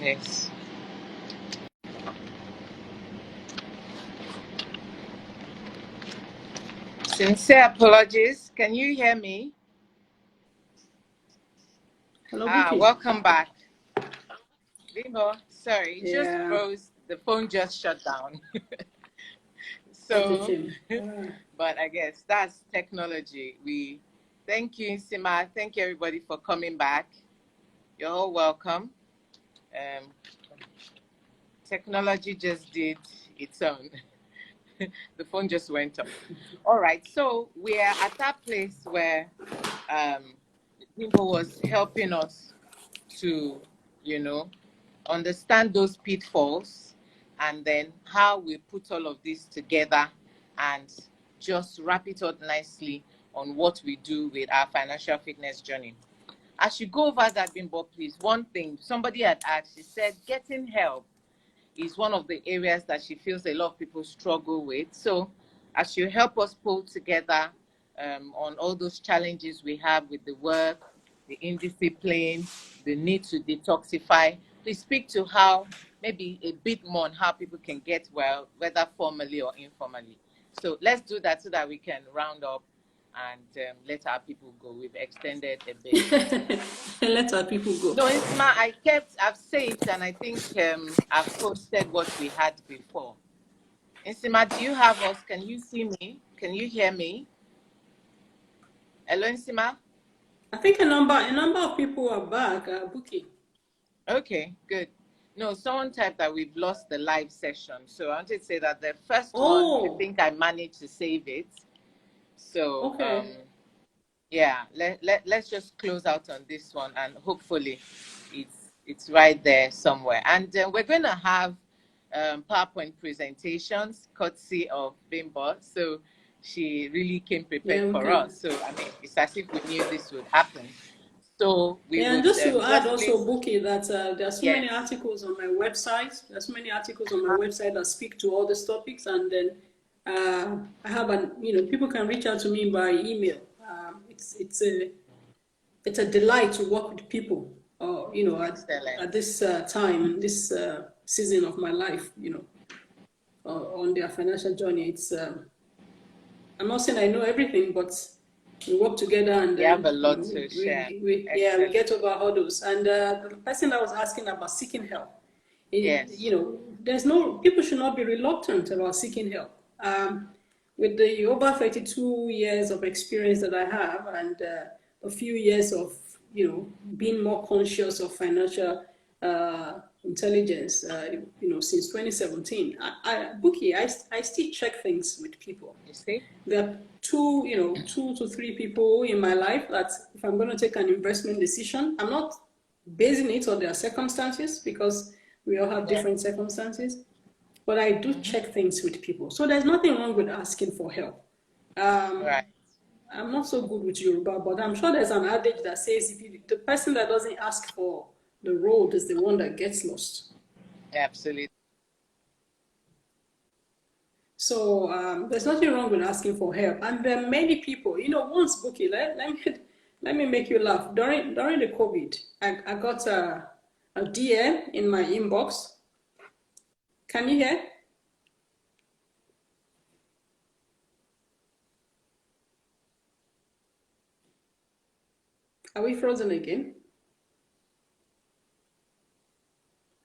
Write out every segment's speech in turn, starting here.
Yes. Sincere apologies. Can you hear me? Hello, Buki. Welcome back. Bimbo, sorry, it just Yeah, froze. The phone just shut down. that's a So, shame. but I guess that's technology. We thank you, Sima. Thank you, everybody, for coming back. You're all welcome. Um, technology just did its own. The phone just went off. All right, so we are at that place where Bimbo was helping us to, you know, understand those pitfalls and then how we put all of this together and just wrap it up nicely on what we do with our financial fitness journey. As you go over that, Bimbo, please, one thing somebody had asked, she said getting help is one of the areas that she feels a lot of people struggle with. So as you help us pull together on all those challenges we have with the work, the indiscipline, the need to detoxify, please speak to how, maybe a bit more on how people can get well, whether formally or informally. So let's do that so that we can round up and let our people go. We've extended a bit. Let our people go. No, Isma, I've saved and I think I've posted what we had before. Isma, do you have us? Can you see me? Can you hear me? Hello, Isma? I think a number of people are back, Buki. Okay, good. No, someone typed that we've lost the live session. So I wanted to say that the first one, I think I managed to save it. So okay. yeah, let's just close out on this one and hopefully it's right there somewhere. And we're going to have PowerPoint presentations courtesy of Bimbo. So she really came prepared for us. So I mean, it's as if we knew this would happen. So we would and just to add just also, Buki, that there are so yes. many articles on my website. There's so many articles on my website that speak to all these topics, and then I have people can reach out to me by email. It's a delight to work with people, at this time, this season of my life, on their financial journey. It's I'm not saying I know everything, but we work together and we have a lot to share. we get over hurdles. And the person that was asking about seeking help, Yes. People should not be reluctant about seeking help. With the over 32 years of experience that I have and a few years of being more conscious of financial intelligence, since 2017, Buki, I still check things with people. You see? There are two to three people in my life that if I'm going to take an investment decision, I'm not basing it on their circumstances because we all have different circumstances, but I do check things with people. So there's nothing wrong with asking for help. Right. I'm not so good with Yoruba, but I'm sure there's an adage that says the person that doesn't ask for the road is the one that gets lost. Absolutely. So there's nothing wrong with asking for help. And there are many people, once, Buki, let me make you laugh. During the COVID, I got a DM in my inbox. Can you hear? Are we frozen again?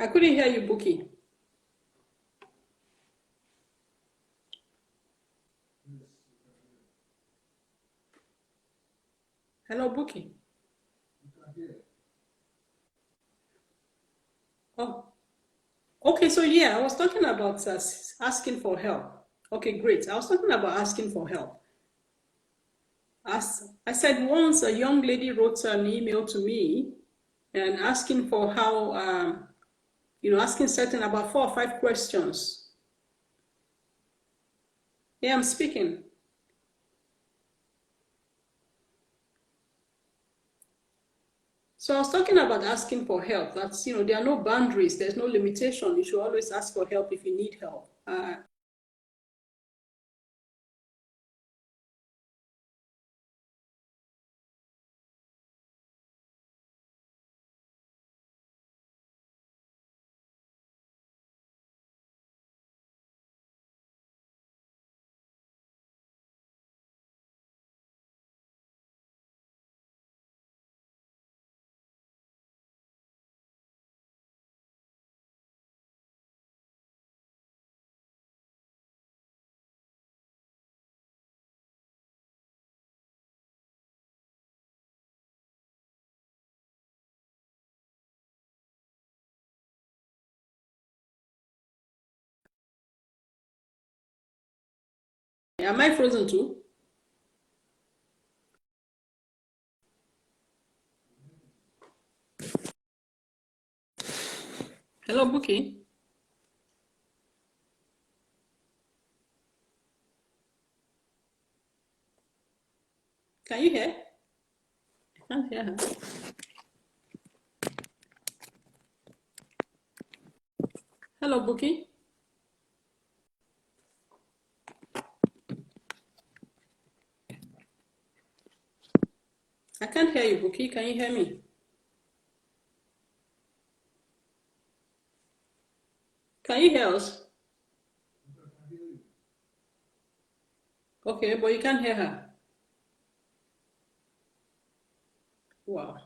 I couldn't hear you, Buki. Hello, Buki. Oh, okay. So yeah, I was talking about asking for help. Okay, great. I was talking about asking for help. As I said, once a young lady wrote an email to me and asking for how, asking certain about 4 or 5 questions. Yeah, I'm speaking. So I was talking about asking for help. That's, there are no boundaries. There's no limitation. You should always ask for help if you need help. Yeah, am I frozen too? Hello, Bookie. Can you hear? I can't hear her. Hello, Bookie. I can't hear you, Bookie. Can you hear me? Can you hear us? Okay, but you can't hear her. Wow.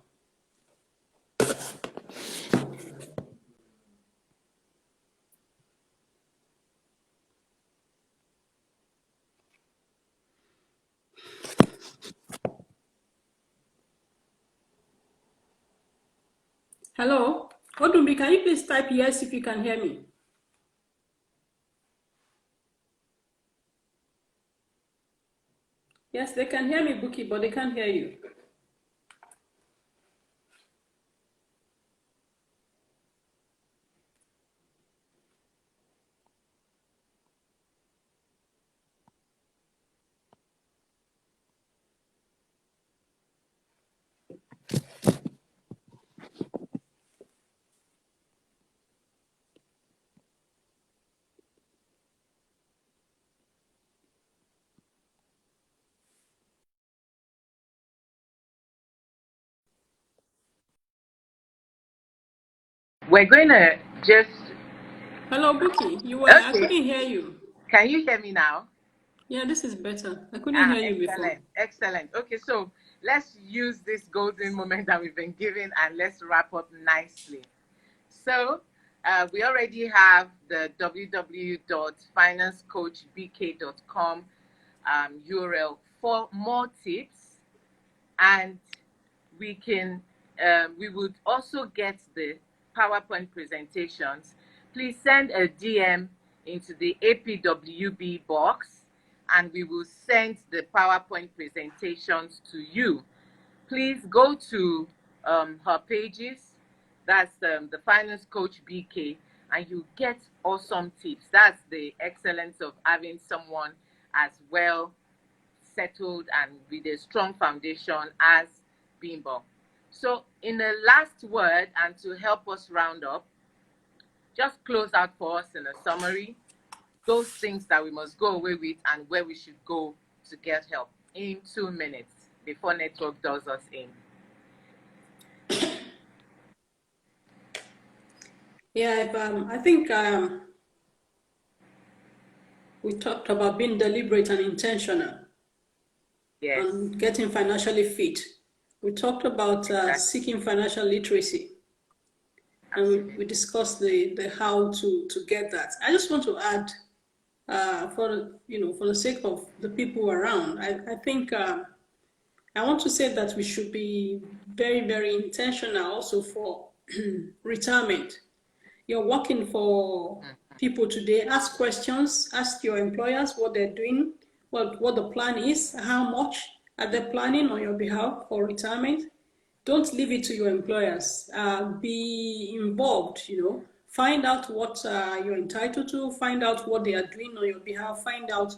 Hello? Odumbi, can you please type yes if you can hear me? Yes, they can hear me, Bookie, but they can't hear you. We're going to just. Hello, Bookie. I Okay. couldn't hear you. Can you hear me now? Yeah, this is better. I couldn't hear you before. Excellent. Excellent. Okay, so let's use this golden moment that we've been given and let's wrap up nicely. So, we already have the www.financecoachbk.com URL for more tips, and we would also get the PowerPoint presentations. Please send a DM into the APWB box and we will send the PowerPoint presentations to you. Please go to her pages. That's the Finance Coach BK, and you get awesome tips. That's the excellence of having someone as well settled and with a strong foundation as Bimbo. So, in a last word, and to help us round up, just close out for us in a summary those things that we must go away with and where we should go to get help in 2 minutes before network does us in. Yeah, I think we talked about being deliberate and intentional Yes. and getting financially fit. We talked about seeking financial literacy. And we discussed the how to get that. I just want to add, for the sake of the people around, I think I want to say that we should be very, very intentional also for retirement. You're working for people today. Ask questions. Ask your employers what they're doing, what the plan is, how much are they planning on your behalf for retirement. Don't leave it to your employers. Be involved, find out what you're entitled to, find out what they are doing on your behalf, find out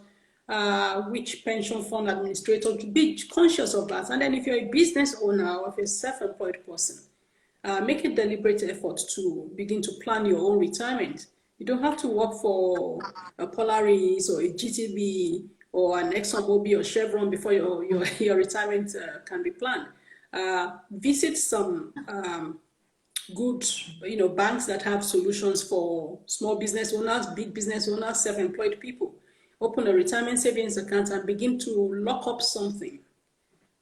which pension fund administrator, to be conscious of that. And then if you're a business owner or if you're a self-employed person, make a deliberate effort to begin to plan your own retirement. You don't have to work for a Polaris or a GTB or an ExxonMobil or Chevron before your retirement can be planned. Visit some good banks that have solutions for small business owners, big business owners, self-employed people. Open a retirement savings account and begin to lock up something.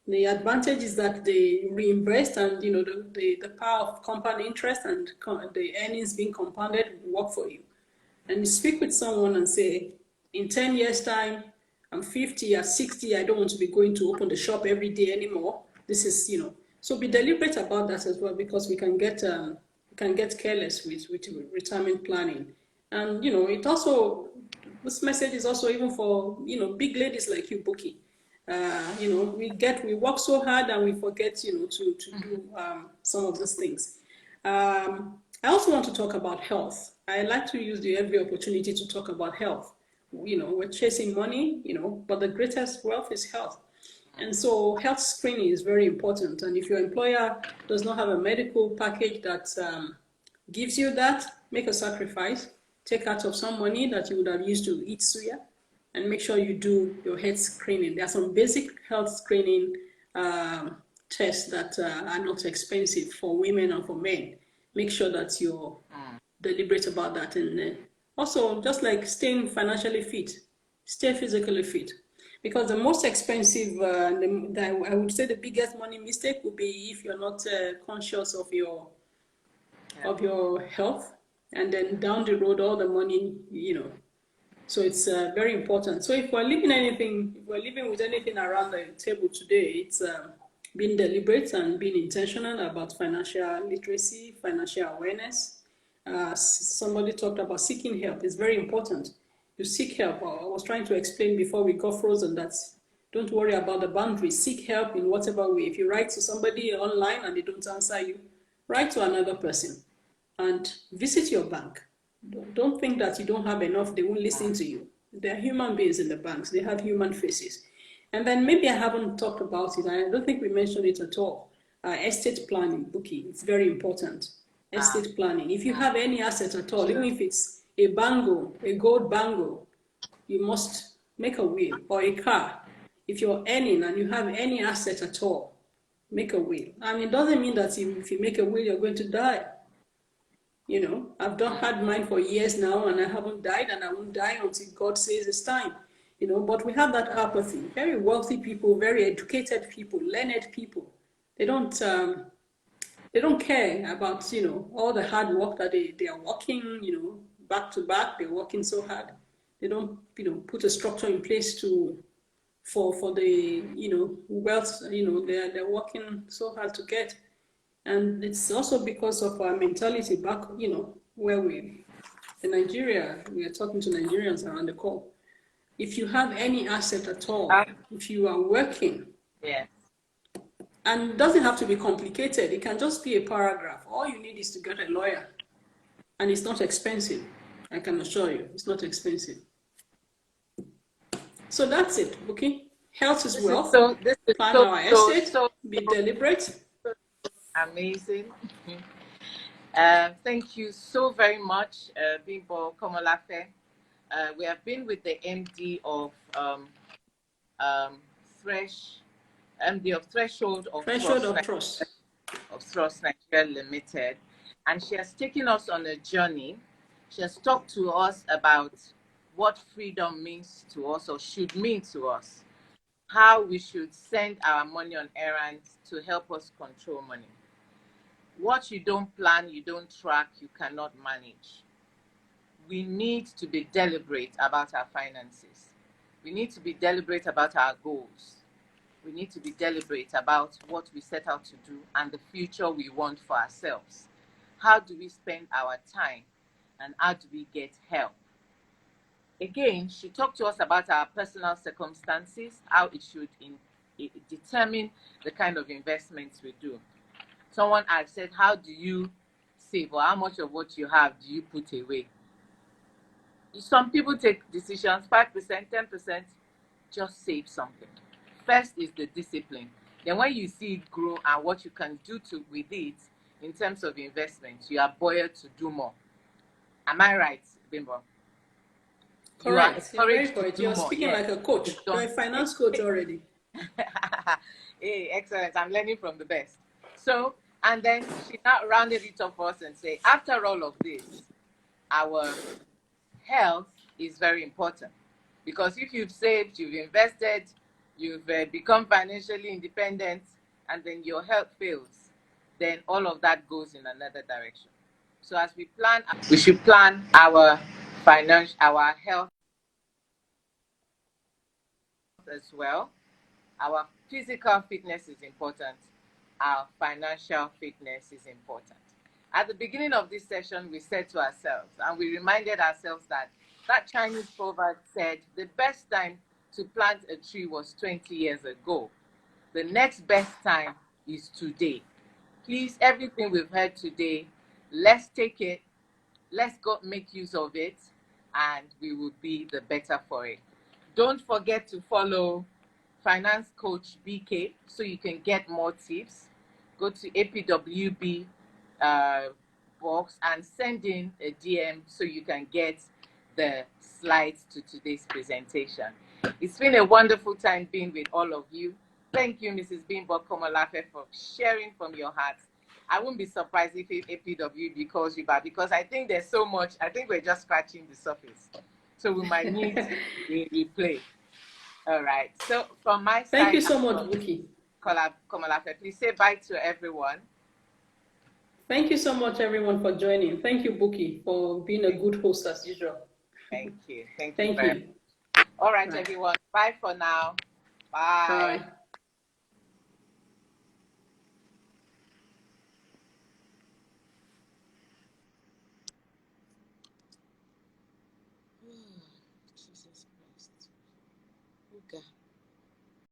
The advantage is that they reinvest, and the power of compound interest and the earnings being compounded will work for you. And you speak with someone and say, in 10 years time, I'm 50 or 60, I don't want to be going to open the shop every day anymore. This is, so be deliberate about that as well, because we can get careless with retirement planning. And it also this message is also even for, big ladies like you, Bookie. We work so hard and we forget, to do some of these things. I also want to talk about health. I like to use every opportunity to talk about health. We're chasing money, but the greatest wealth is health. And so health screening is very important. And if your employer does not have a medical package that gives you that, make a sacrifice, take out of some money that you would have used to eat suya, and make sure you do your health screening. There are some basic health screening tests that are not expensive for women and for men. Make sure that you're deliberate about that. And also, just like staying financially fit, stay physically fit. Because the most expensive, I would say the biggest money mistake would be if you're not conscious of your health, and then down the road, all the money, So it's very important. So if we're living with anything around the table today, it's being deliberate and being intentional about financial literacy, financial awareness. Somebody talked about seeking help. It's very important. You seek help. I was trying to explain before we got frozen that don't worry about the boundaries. Seek help in whatever way. If you write to somebody online and they don't answer you, write to another person and visit your bank. Don't think that you don't have enough, they won't listen to you. There are human beings in the banks, they have human faces. And then maybe I haven't talked about it, I don't think we mentioned it at all. Estate planning, Bookie, it's very important. Estate planning. If you have any asset at all, even if it's a bangle, a gold bangle, you must make a will, or a car. If you're earning and you have any asset at all, make a will. And it doesn't mean that if you make a will, you're going to die. I've had mine for years now and I haven't died, and I won't die until God says it's time. But we have that apathy. Very wealthy people, very educated people, learned people, they don't care about, all the hard work that they are working, back to back, they're working so hard. They don't, put a structure in place for the, wealth, they're working so hard to get. And it's also because of our mentality back, where in Nigeria, we are talking to Nigerians around the call. If you have any asset at all, if you are working, and it doesn't have to be complicated, it can just be a paragraph. All you need is to get a lawyer, and it's not expensive. I can assure you, it's not expensive. So that's it, okay? Health is wealth. Plan our estate, be deliberate. Amazing. Thank you so very much, Bimbo Komolafe. We have been with the MD of Threshold of Trust Nigeria Limited, and she has taken us on a journey. She has talked to us about what freedom means to us, or should mean to us, how we should send our money on errands to help us control money. What you don't plan, you don't track, you cannot manage. We need to be deliberate about our finances. We need to be deliberate about our goals. We need to be deliberate about what we set out to do and the future we want for ourselves. How do we spend our time, and how do we get help? Again, she talked to us about our personal circumstances, how it should determine the kind of investments we do. Someone had said, how do you save, or how much of what you have do you put away? Some people take decisions, 5%, 10%, just save something. First is the discipline. Then when you see it grow and what you can do with it in terms of investment, you are buoyed to do more. Am I right, Bimbo? Correct. You're speaking like a coach. You're a finance coach already. Hey, excellent. I'm learning from the best. So, and then she now rounded it up for us and say, after all of this, our health is very important. Because if you've saved, you've invested, you've become financially independent, and then your health fails, then all of that goes in another direction. So as we plan, we should plan our health as well. Our physical fitness is important. Our financial fitness is important. At the beginning of this session, we said to ourselves, and we reminded ourselves that That Chinese proverb said the best time to plant a tree was 20 years ago. The next best time is today. Please, everything we've heard today, let's take it, let's go make use of it, and we will be the better for it. Don't forget to follow Finance Coach BK so you can get more tips. Go to APWB box and send in a DM so you can get the slides to today's presentation. It's been a wonderful time being with all of you. Thank you, Mrs. Bimbo Komolafe, for sharing from your heart. I wouldn't be surprised if APWB calls you back, because I think there's so much. I think we're just scratching the surface. So we might need a replay. All right. So from my side, thank you so much, Buki. Komolafe, please say bye to everyone. Thank you so much, everyone, for joining. Thank you, Buki, for being a good host as usual. Thank you. Thank you. Very much. All right, everyone. Bye for now. Bye. Bye. Jesus Christ. Okay.